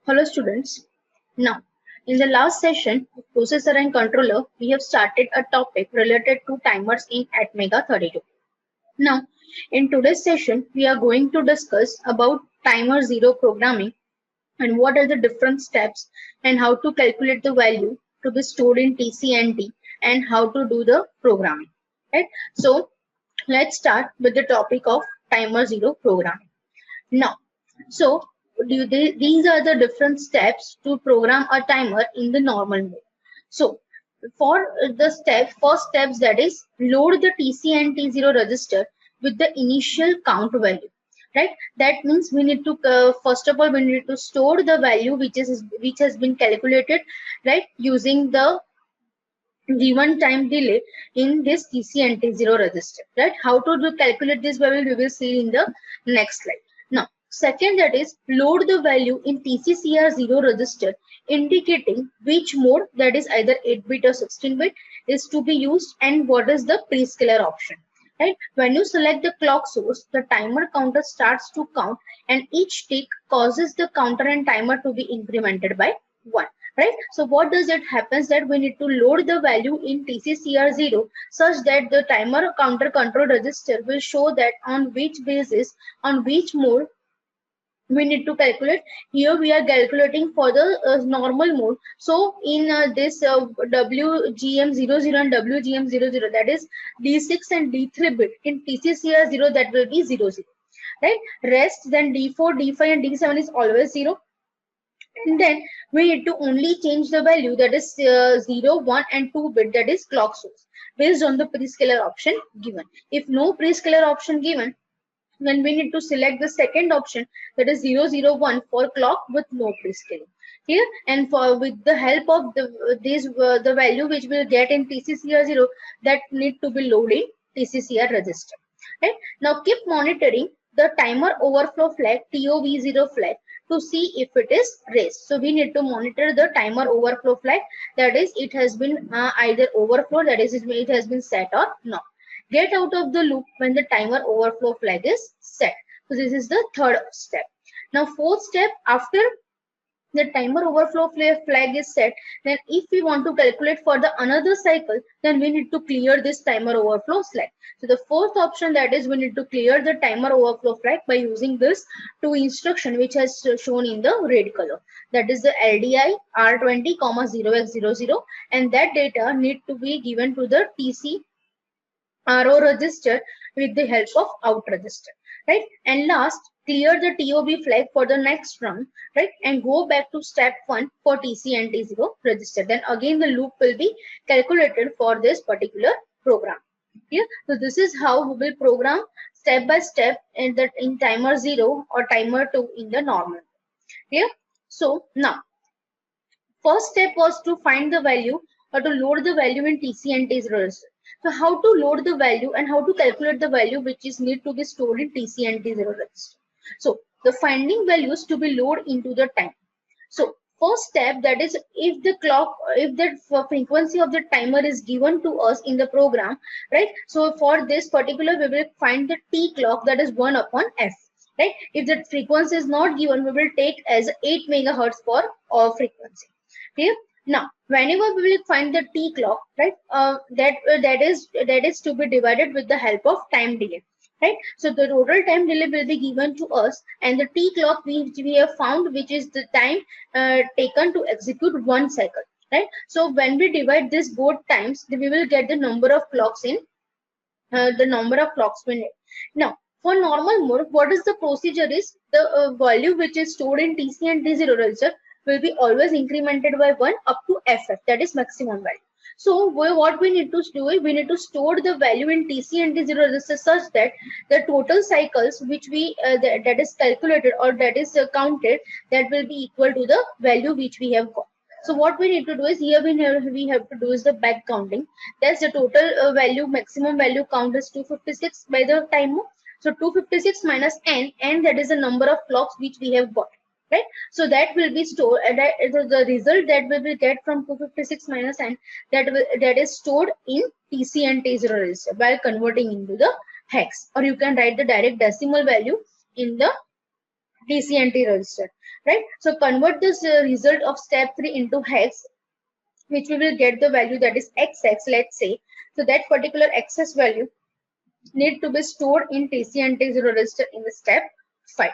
Hello students. Now, in the last session, processor and controller, we have started a topic related to timers in Atmega 32. Now, in today's session, we are going to discuss about timer zero programming and what are the different steps and how to calculate the value to be stored in TCNT and how to do the programming. Right? So, let's start with the topic of timer zero programming. Now, so these are the different steps to program a timer in the normal mode. So for the first steps, that is load the TCNT0 register with the initial count value. Right, that means we need to first of all we need to store the value which has been calculated, right, using the given time delay in this TCNT0 register. Right, how to calculate this value we will see in the next slide. Now, second, that is load the value in TCCR0 register indicating which mode, that is either 8-bit or 16-bit, is to be used and what is the prescaler option. Right, when you select the clock source, the timer counter starts to count and each tick causes the counter and timer to be incremented by 1. Right, so what does it happens that we need to load the value in TCCR0 such that the timer counter control register will show that on which basis, on which mode we need to calculate. Here we are calculating for the normal mode. So in this WGM00 and WGM00, that is D6 and D3 bit, in TCCR0 that will be 00. Right, rest then D4, D5 and D7 is always 0. And then we need to only change the value, that is 0, 1 and 2 bit, that is clock source, based on the prescaler option given. If no prescaler option given, then we need to select the second option, that is 001 for clock with no prescaling. Here, and for with the help of the value which we'll get in TCCR0, that need to be loaded in TCCR register. Right, now keep monitoring the timer overflow flag, TOV0 flag, to see if it is raised. So we need to monitor the timer overflow flag, that is it has been either overflow, that is it has been set or not. Get out of the loop when the timer overflow flag is set. So this is the third step. Now fourth step, after the timer overflow flag is set, then if we want to calculate for the another cycle, then we need to clear this timer overflow flag. So the fourth option, that is we need to clear the timer overflow flag by using this two instruction which has shown in the red color, that is the LDI R20, 0x00, and that data need to be given to the TC RO register with the help of out register. Right, and last, clear the TOB flag for the next run, right, and go back to step 1 for TCNT0 register. Then again the loop will be calculated for this particular program. Yeah, so this is how we will program step by step in timer 0 or timer 2 in the normal. Yeah, so now first step was to find the value or to load the value in TCNT0 register. So how to load the value and how to calculate the value which is need to be stored in TCNT0 register. So the finding values to be loaded into the time. So first step, that is if the frequency of the timer is given to us in the program, right? So for this particular we will find the T clock, that is 1 upon F. Right? If the frequency is not given, we will take as 8 megahertz for all frequency. Okay? Now, whenever we will find the T clock, right, that is to be divided with the help of time delay. Right, so the total time delay will be given to us, and the T clock which we have found, which is the time taken to execute one cycle. Right, so when we divide this both times, we will get the number of clocks in the number of clocks we need. Now, for normal mode, what is the procedure is the value which is stored in TCNT0 register will be always incremented by 1 up to FF, that is maximum value. So what we need to do is we need to store the value in TCNT0 register such that the total cycles which we that is calculated or that is counted, that will be equal to the value which we have got. So what we need to do is here we have to do is the back counting. That's the total value, maximum value count is 256 by the timer. So 256 minus n, that is the number of clocks which we have got. Right, so that will be stored, the result that we will get from 256 minus n, that is stored in TCNT0 register while converting into the hex, or you can write the direct decimal value in the TC and T register, right? So convert this result of step 3 into hex, which we will get the value that is XX, let's say. So that particular XS value need to be stored in TC and T0 register in the step 5.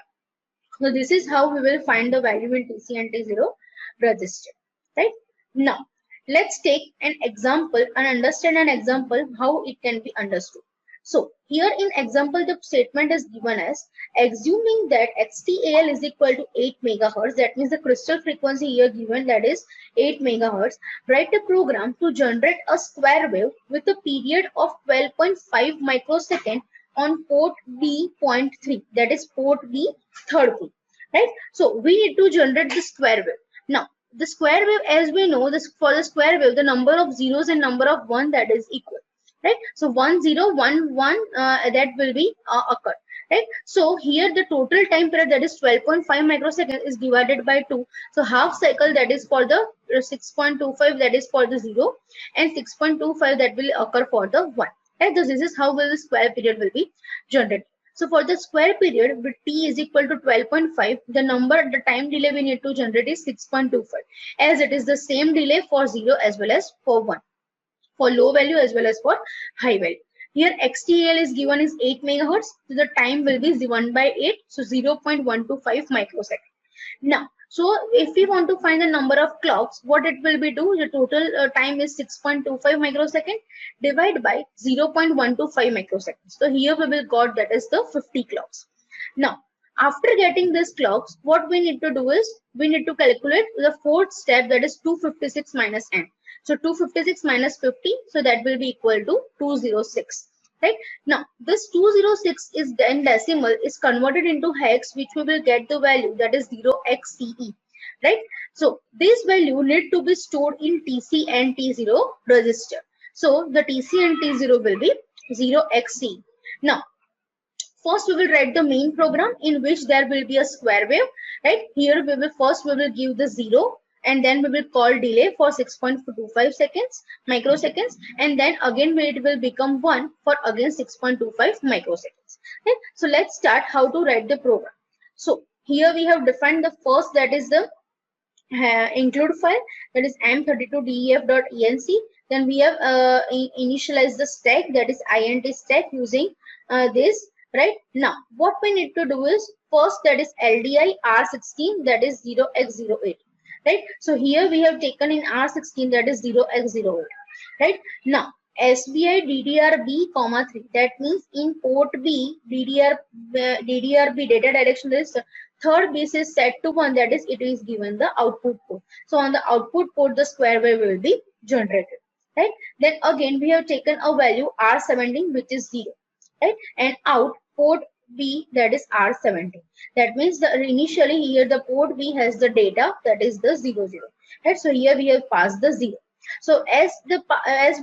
So this is how we will find the value in TC and T0 register, right? Now, let's take an example and understand an example how it can be understood. So here in example, the statement is given as assuming that XTAL is equal to 8 megahertz. That means the crystal frequency here given, that is 8 megahertz. Write a program to generate a square wave with a period of 12.5 microsecond on port B.3, that is port B third pin, right? So we need to generate the square wave. Now the square wave, as we know, this for the square wave, the number of zeros and number of one, that is equal, right? So 1 0 1 1 that will be occur, right? So here the total time period, that is 12.5 microseconds, is divided by 2. So half cycle, that is for the 6.25, that is for the 0, and 6.25 that will occur for the 1, right? So this is how will the square period will be generated. So for the square period with t is equal to 12.5, the time delay we need to generate is 6.25, as it is the same delay for 0 as well as for 1, for low value as well as for high value. Here XTAL is given is 8 megahertz, so the time will be 1 by 8, so 0.125 microsecond. Now, so if we want to find the number of clocks, what it will be do? The total time is 6.25 microsecond, divide by 0.125 microseconds. So here we will got, that is the 50 clocks. Now, after getting these clocks, what we need to do is we need to calculate the fourth step, that is 256 minus n. So 256 minus 50, so that will be equal to 206. Right now, this 206 is then decimal is converted into hex, which we will get the value, that is 0xCE, right? So this value need to be stored in TC and T0 register. So the TC and T0 will be 0xCE. Now, first we will write the main program in which there will be a square wave, right? Here we will give the 0, and then we will call delay for 6.25 seconds microseconds, and then again it will become 1 for again 6.25 microseconds. Okay? So let's start how to write the program. So here we have defined the first, that is the include file, that is m32def.enc. Then we have initialized the stack, that is int stack, using this. Right now, what we need to do is first, that is LDI R16, that is 0x08. Right, so here we have taken in R16, that is 0x08. Right now, SBI DDRB, 3, that means in port B, DDRB data direction register, third base is set to 1, that is it is given the output port. So on the output port, the square wave will be generated. Right, then again we have taken a value R17, which is 0. Right, and out port B, that is R17. That means the initially here the port B has the data, that is the 00. Right, so here we have passed the 0. So as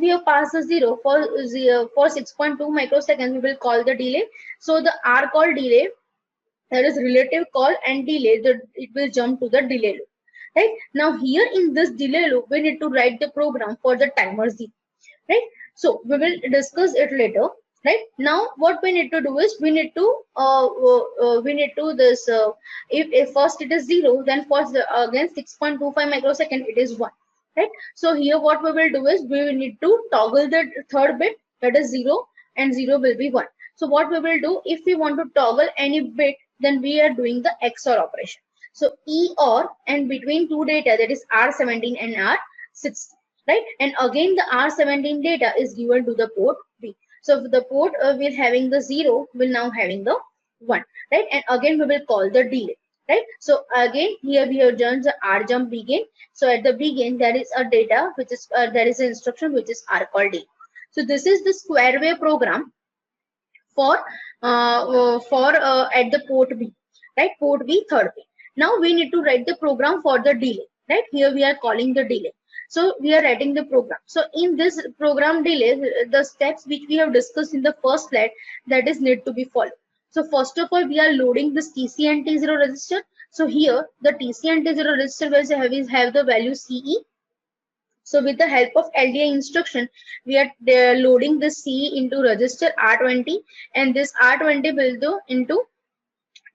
we have passed the 0 for 6.2 microseconds, we will call the delay. So the R call delay, that is relative call and delay, it will jump to the delay loop. Right, now here in this delay loop, we need to write the program for the timer 0. Right, so we will discuss it later. Right, now what we need to do is we need to if first it is 0, then first again 6.25 microsecond it is 1. Right, so here what we will do is we will need to toggle the third bit, that is 0, and 0 will be 1. So what we will do, if we want to toggle any bit, then we are doing the XOR operation. So E OR, and between two data, that is R17 and R16. Right, and again the R17 data is given to the port B. So the port will having the 0 will now having the 1. Right, and again we will call the delay. Right, so again here we have done the R jump begin. So at the begin, there is a data which is there is an instruction which is R call delay. So this is the square wave program for at the port B. Right, port B third pin. Now we need to write the program for the delay. Right, here we are calling the delay. So we are writing the program. So in this program delay, the steps which we have discussed in the first slide, that is need to be followed. So first of all, we are loading this TC and T0 register. So here the TC and T0 register will have the value CE. So with the help of LDI instruction, we are loading the CE into register R20, and this R20 will go into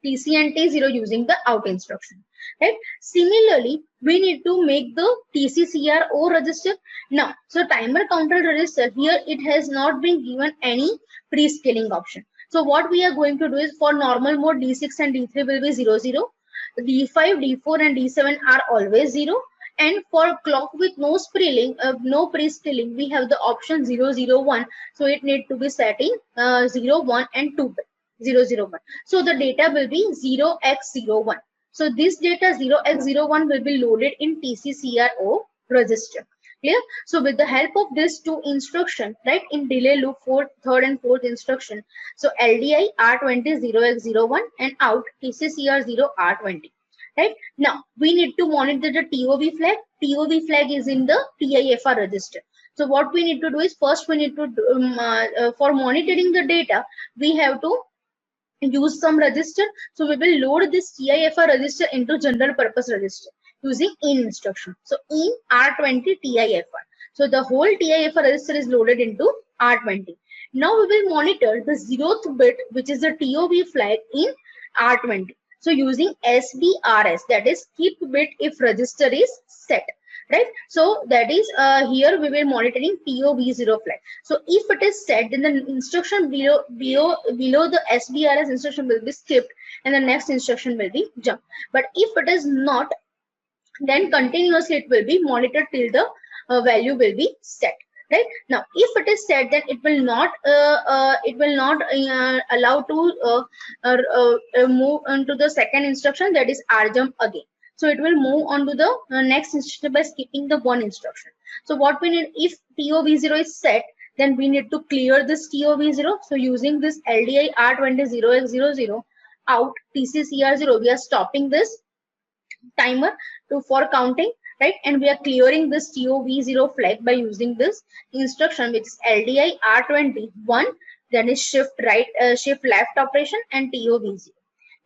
TC and T0 using the out instruction, right? Similarly, we need to make the TCCRO register. Now, so timer counter register here, it has not been given any pre-scaling option. So what we are going to do is for normal mode D6 and D3 will be 0 0. D5, D4 and D7 are always 0. And for clock with no pre-scaling, we have the option 0 0 1. So it need to be setting 0 1 and 2 bit 0 0 1. So the data will be 0x01. So this data 0x01 will be loaded in TCCRO register. Clear? So with the help of this two instruction, right, in delay loop for third and fourth instruction, so LDI R20 0x01 and out TCCR0 R20. Right now, we need to monitor the TOV flag. TOV flag is in the TIFR register. So what we need to do is first we need to for monitoring the data, we have to use some register. So we will load this TIFR register into general purpose register using in instruction. So in R20 TIFR. So the whole TIFR register is loaded into R20. Now we will monitor the 0th bit, which is the TOV flag in R20. So using SBRS, that is keep bit if register is set, right? So that is here we will monitoring TOV0 flag. So if it is set, then the instruction below the SBRS instruction will be skipped and the next instruction will be jumped. But if it is not, then continuously it will be monitored till the value will be set. Right now, if it is set, then it will not allow to move into the second instruction, that is R jump again. So it will move on to the next instruction by skipping the one instruction. So what we need, if TOV0 is set, then we need to clear this TOV0. So using this LDI R20 0x00 out TCCR0, we are stopping this timer for counting, right? And we are clearing this TOV0 flag by using this instruction, which is LDI R20 1, then is shift right, shift left operation and TOV0.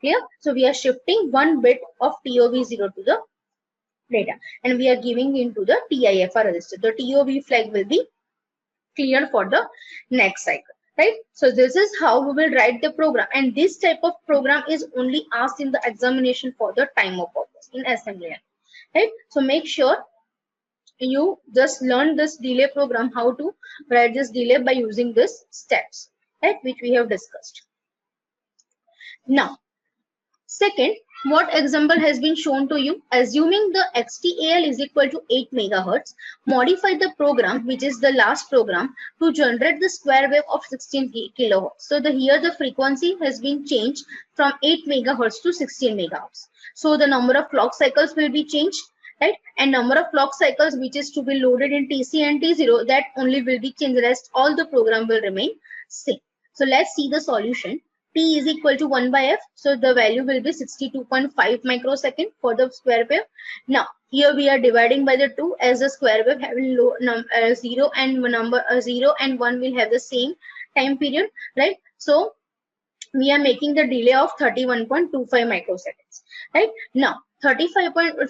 Clear? So we are shifting one bit of TOV0 to the data, and we are giving into the TIFR register. The TOV flag will be clear for the next cycle. Right? So this is how we will write the program, and this type of program is only asked in the examination for the timer purpose in assembly. Right? So make sure you just learn this delay program, how to write this delay by using this steps, right, which we have discussed. Now, second, what example has been shown to you? Assuming the XTAL is equal to 8 megahertz, modify the program, which is the last program, to generate the square wave of 16 kilohertz. So here the frequency has been changed from 8 megahertz to 16 megahertz. So the number of clock cycles will be changed, right? And number of clock cycles which is to be loaded in TC and T0, that only will be changed. Rest all the program will remain same. So let's see the solution. T is equal to 1 by F. So the value will be 62.5 microsecond for the square wave. Now here we are dividing by the 2, as the square wave having 0 and 1 will have the same time period, right? So we are making the delay of 31.25 microseconds, right? Now 31.25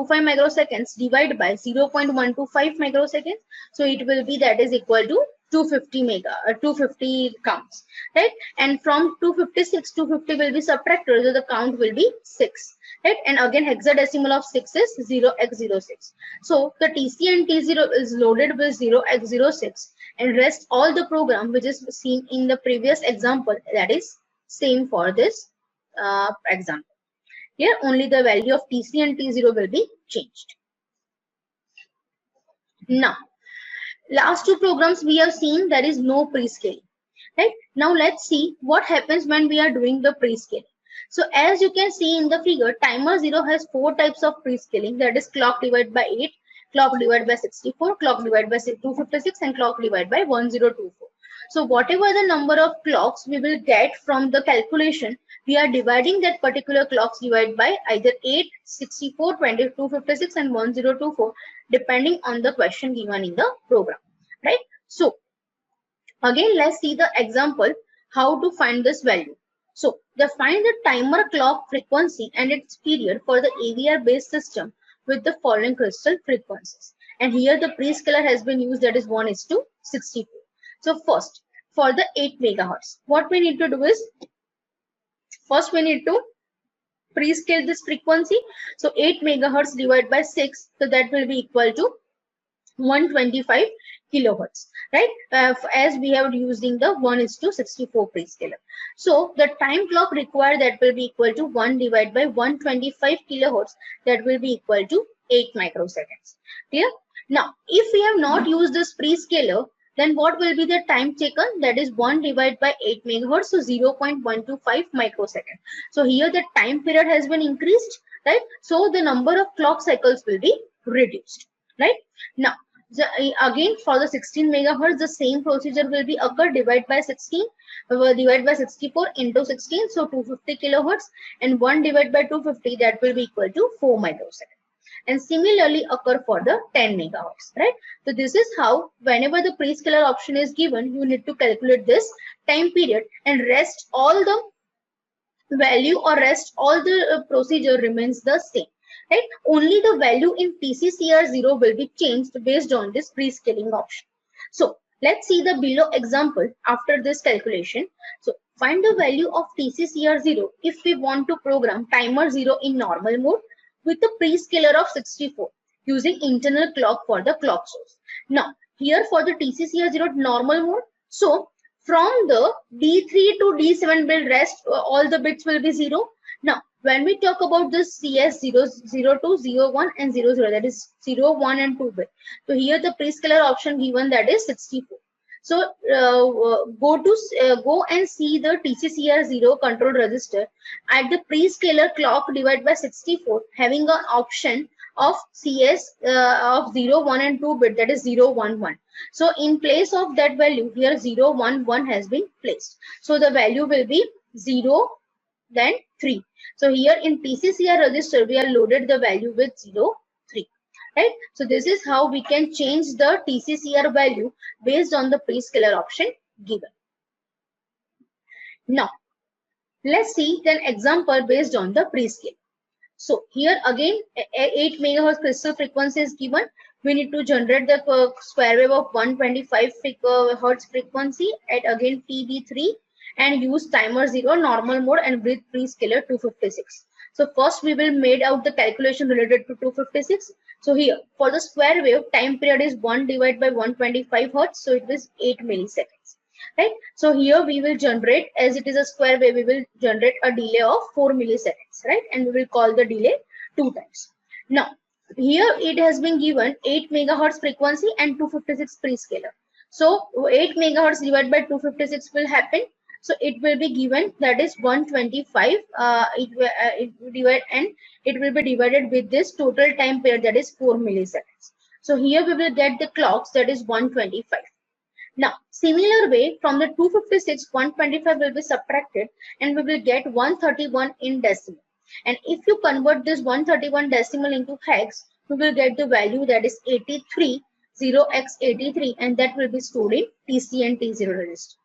microseconds divided by 0.125 microseconds. So it will be, that is equal to 250 counts, right? And from 256, 250 will be subtracted, so the count will be 6, right? And again hexadecimal of 6 is 0x06. So the TC and T0 is loaded with 0x06, and rest all the program which is seen in the previous example, that is same for this example. Here only the value of TC and T0 will be changed. Now, last two programs we have seen, there is no pre-scaling, right? Now let's see what happens when we are doing the pre-scaling. So as you can see in the figure, timer 0 has 4 types of pre-scaling, that is clock divided by 8, clock divided by 64, clock divided by 256, and clock divided by 1024. So whatever the number of clocks we will get from the calculation, we are dividing that particular clocks divided by either 8, 64, 256 and 1024, depending on the question given in the program, right? So again, let's see the example how to find this value. So find the timer clock frequency and its period for the AVR based system with the following crystal frequencies. And here the prescaler has been used, that is 1:64. So first, for the 8 megahertz, what we need to do is First we need to prescale this frequency. So 8 megahertz divided by 6, so that will be equal to 125 kilohertz, right? As we have using the 1:64 prescaler. So the time clock required, that will be equal to 1 divided by 125 kilohertz, that will be equal to 8 microseconds. Clear? Now, if we have not used this prescaler, then what will be the time taken? That is 1 divided by 8 megahertz, so 0.125 microsecond. So here the time period has been increased, right? So the number of clock cycles will be reduced, right? Now, again for the 16 megahertz, the same procedure will be occur, divide by 16, divide by 64 into 16, so 250 kilohertz, and 1 divided by 250, that will be equal to 4 microseconds. And similarly occur for the 10 megahertz, right? So this is how, whenever the prescaler option is given, you need to calculate this time period, and rest all the value or rest all the procedure remains the same, right? Only the value in TCCR0 will be changed based on this prescaling option. So let's see the below example after this calculation. So find the value of TCCR0 if we want to program timer 0 in normal mode with a prescaler of 64 using internal clock for the clock source. Now here for the TCCR0 normal mode, so from the D3 to D7 bit rest, all the bits will be 0. Now when we talk about this CS 0, 02, 01 and 00, that is 0, 1 and 2 bit. So here the prescaler option given, that is 64. So go and see the TCCR0 control register at the prescaler clock divided by 64, having an option of CS of 0, 1 and 2 bit, that is 0, 1, 1. So in place of that value, here 0, 1, 1 has been placed. So the value will be 0, then 3. So here in TCCR register, we are loaded the value with 0, 3. Right? So this is how we can change the TCCR value based on the prescaler option given. Now, let's see an example based on the prescale. So here again, 8 megahertz crystal frequency is given. We need to generate the square wave of 125 hertz frequency at again TB3 and use timer 0 normal mode and with prescaler 256. So first we will made out the calculation related to 256. So here for the square wave, time period is 1 divided by 125 hertz. So it is 8 milliseconds. Right? So here we will generate, as it is a square wave, we will generate a delay of 4 milliseconds, right? And we will call the delay 2 times. Now, here it has been given 8 megahertz frequency and 256 prescaler. So 8 megahertz divided by 256 will happen. So it will be given, that is 125. It will be divided with this total time period, that is 4 milliseconds. So here we will get the clocks, that is 125. Now, similar way, from the 256, 125 will be subtracted and we will get 131 in decimal. And if you convert this 131 decimal into hex, we will get the value, that is 83, 0x83, and that will be stored in TC and T0 register.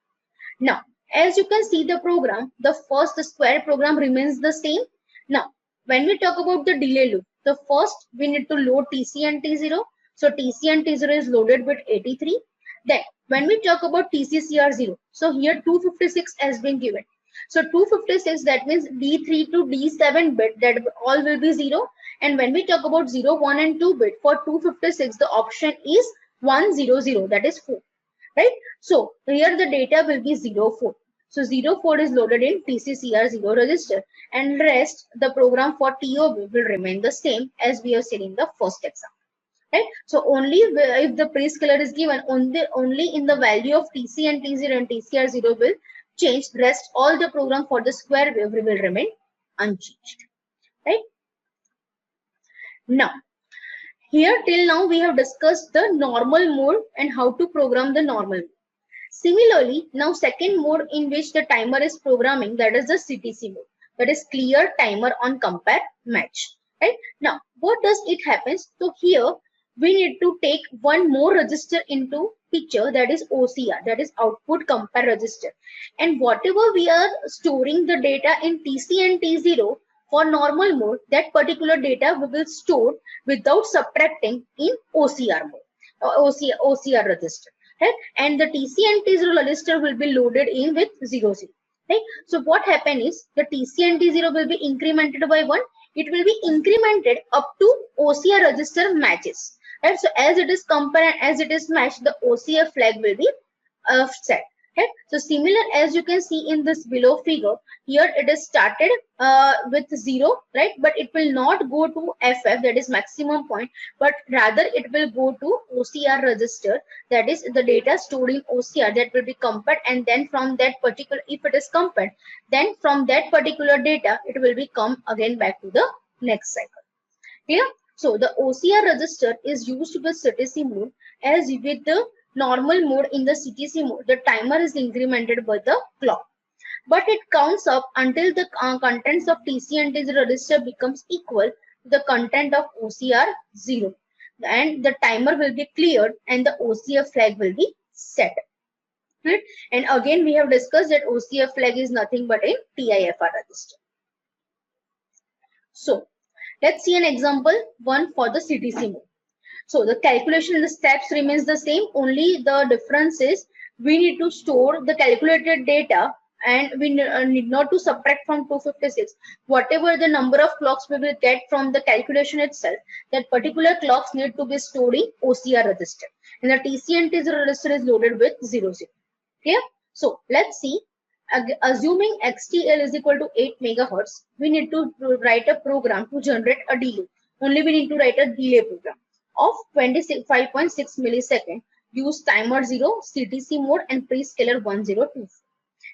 Now, as you can see the program, the square program remains the same. Now, when we talk about the delay loop, the first we need to load TC and T0. So TC and T0 is loaded with 83. Then when we talk about TCCR0, so here 256 has been given. So 256, that means D3 to D7 bit, that all will be 0. And when we talk about 0, 1 and 2 bit, for 256, the option is 100, that is 4. Right? So here the data will be 04. So 04 is loaded in TCCR0 register, and rest the program for TOB will remain the same as we have seen in the first example. Right? So only if the prescaler is given, only in the value of TC and T0 and TCR0 will change. Rest all the program for the square wave will remain unchanged. Right? Now, here till now we have discussed the normal mode and how to program the normal mode. Similarly, now second mode in which the timer is programming, that is the CTC mode, that is clear timer on compare match. Right? Now, what does it happen? So here we need to take one more register into picture, that is OCR, that is output compare register. And whatever we are storing the data in TC and T0 for normal mode, that particular data we will store without subtracting in OCR mode, OCR register. Right? And the TC and T0 register will be loaded in with 00. right? So what happened is the TC and T0 will be incremented by 1. It will be incremented up to OCR register matches, right? So as it is compared, as it is matched, the OCR flag will be set. Right? So similar as you can see in this below figure, here it is started with 0, right? But it will not go to FF, that is maximum point, but rather it will go to OCR register, that is the data stored in OCR, that will be compared, and then from that particular, if it is compared, then from that particular data it will be come again back to the next cycle. Clear? So the OCR register is used with CTC mode, as with the normal mode. In the CTC mode, the timer is incremented by the clock, but it counts up until the contents of TC and TC register becomes equal to the content of OCR 0, and the timer will be cleared and the OCR flag will be set. Right? And again we have discussed that OCR flag is nothing but a TIFR register. So let's see an example one for the CTC mode. So the calculation, the steps remains the same, only the difference is we need to store the calculated data, and we need not to subtract from 256. Whatever the number of clocks we will get from the calculation itself, that particular clocks need to be stored in OCR register, and the TC and TC register is loaded with 00. Clear? So let's see. Assuming XTL is equal to 8 megahertz, we need to write a program to generate a delay. Only we need to write a delay program of 25.6 millisecond. Use timer 0, CTC mode, and prescaler 1024.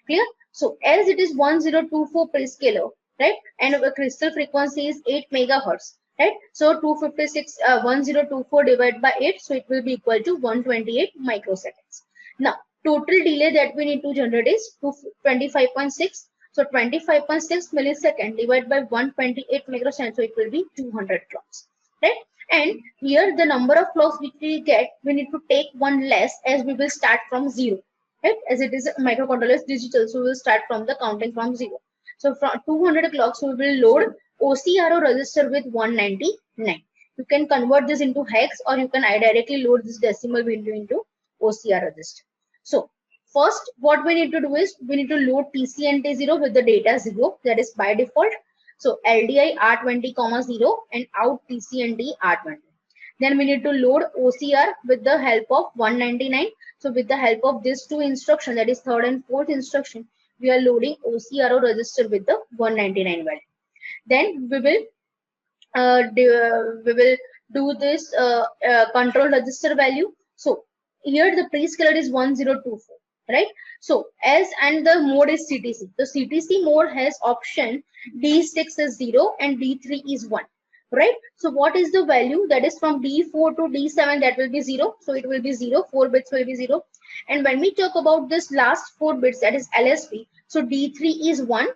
Clear? So as it is 1024 prescaler, right, and the crystal frequency is 8 megahertz, right? So 256 1024 divided by 8, so it will be equal to 128 microseconds. Now total delay that we need to generate is 25.6. So 25.6 millisecond divided by 128 microseconds, so it will be 200 clocks, right? And here the number of clocks which we get, we need to take one less, as we will start from 0, right? As it is microcontroller is digital, so we will start from the counting from 0. So from 200 clocks, we will load OCRO register with 199. You can convert this into hex, or you can directly load this decimal value into OCR register. So first what we need to do is we need to load TC and T0 with the data 0, that is by default. So LDI R20, 0 and out TC and T R20. Then we need to load OCR with the help of 199. So with the help of these two instructions, that is third and fourth instruction, we are loading OCRO register with the 199 value. Then we will do this control register value. So here the prescaler is 1024, right? So as and the mode is CTC. The CTC mode has option D6 is 0 and D3 is 1, right? So what is the value? That is from D4 to D7, that will be 0. So it will be 0, 4 bits will be 0. And when we talk about this last 4 bits, that is LSB, so D3 is 1,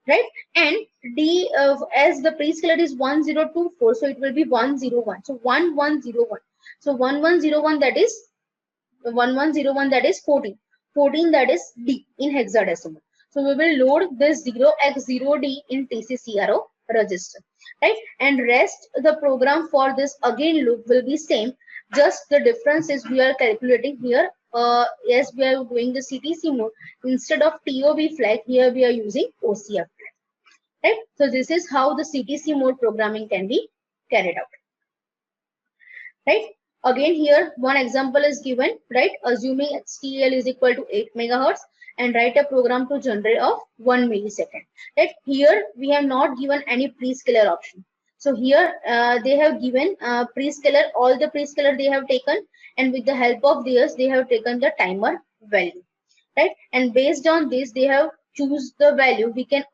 right? And D as the prescaler is 1024, so it will be 101. So 1101. So 1101, that is 1101, that is 14. 14, that is D in hexadecimal. So we will load this 0x0D in TCCRO register, right? And rest the program for this again loop will be same. Just the difference is we are calculating here. Yes, we are doing the CTC mode, instead of TOB flag, here we are using OCR flag, right? So this is how the CTC mode programming can be carried out, right? Again here one example is given, right? Assuming XTL is equal to 8 megahertz and write a program to generate of 1 millisecond, right? Here we have not given any prescaler option. So here they have given prescaler, all the prescaler they have taken, and with the help of theirs they have taken the timer value, right? And based on this they have choose the value. We can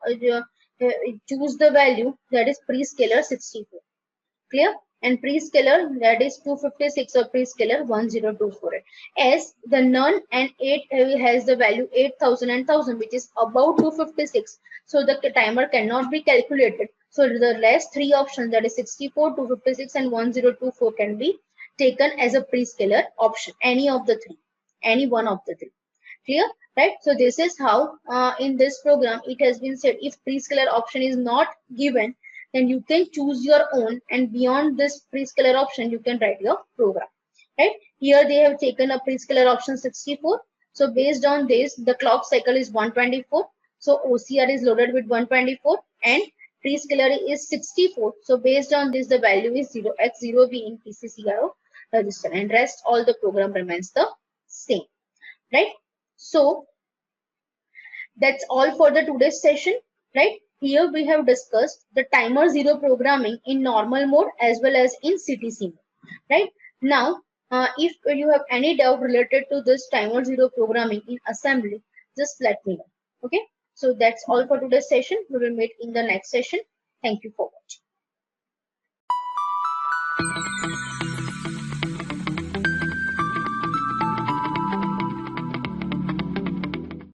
choose the value, that is prescaler 64. Clear? And prescaler, that is 256, or prescaler 1024. As the none and 8 has the value 8000 and 1000, which is about 256, so the timer cannot be calculated. So the rest three options, that is 64, 256 and 1024, can be taken as a prescaler option, any of the three, any one of the three. Clear? Right? So this is how in this program it has been said, if prescaler option is not given, then you can choose your own, and beyond this prescaler option you can write your program, right? Here they have taken a prescaler option 64. So based on this, the clock cycle is 124. So OCR is loaded with 124 and tree scalar is 64. So based on this, the value is 0x0b in TCCRO register, and rest all the program remains the same, right? So that's all for the today's session, right? Here we have discussed the timer zero programming in normal mode as well as in CTC mode, right? Now, if you have any doubt related to this timer zero programming in assembly, just let me know. Okay, so that's all for today's session. We will meet in the next session. Thank you for watching.